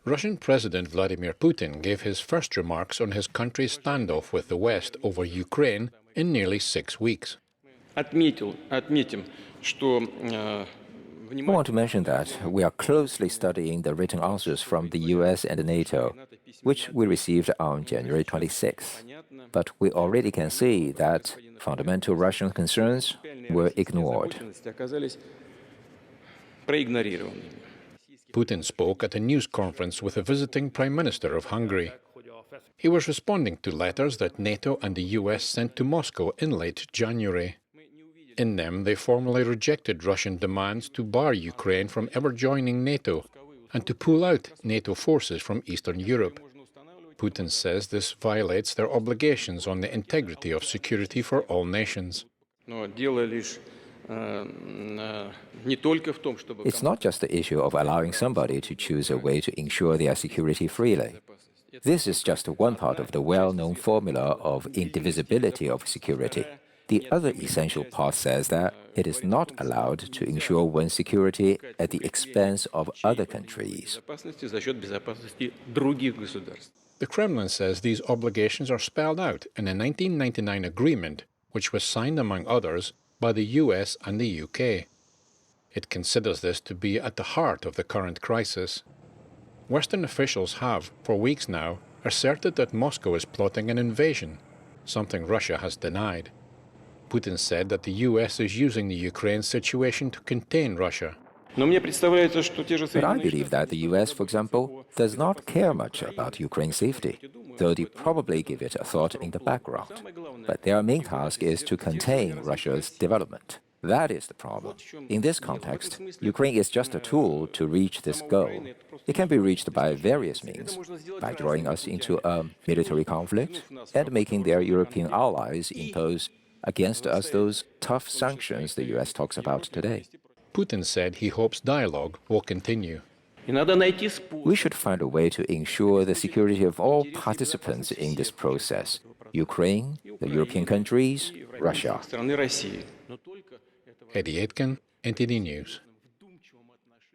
Russian President Vladimir Putin gave his first remarks on his country's standoff with the West over Ukraine in nearly 6 weeks. I want to mention that we are closely studying the written answers from the US and NATO, which we received on January 26. But we already can see that fundamental Russian concerns were ignored. Putin spoke at a news conference with a visiting Prime Minister of Hungary. He was responding to letters that NATO and the US sent to Moscow in late January. In them, they formally rejected Russian demands to bar Ukraine from ever joining NATO and to pull out NATO forces from Eastern Europe. Putin says this violates their obligations on the integrity of security for all nations. It's not just the issue of allowing somebody to choose a way to ensure their security freely. This is just one part of the well-known formula of indivisibility of security. The other essential part says that it is not allowed to ensure one's security at the expense of other countries. The Kremlin says these obligations are spelled out in a 1999 agreement, which was signed, among others, by the US and the UK. It considers this to be at the heart of the current crisis. Western officials have, for weeks now, asserted that Moscow is plotting an invasion, something Russia has denied. Putin said that the US is using the Ukraine situation to contain Russia. But I believe that the US, for example, does not care much about Ukraine's safety, though they probably give it a thought in the background. But their main task is to contain Russia's development. That is the problem. In this context, Ukraine is just a tool to reach this goal. It can be reached by various means, by drawing us into a military conflict and making their European allies impose against us those tough sanctions the US talks about today. Putin said he hopes dialogue will continue. We should find a way to ensure the security of all participants in this process: Ukraine, the European countries, Russia. Eddie Aitken, NTD News.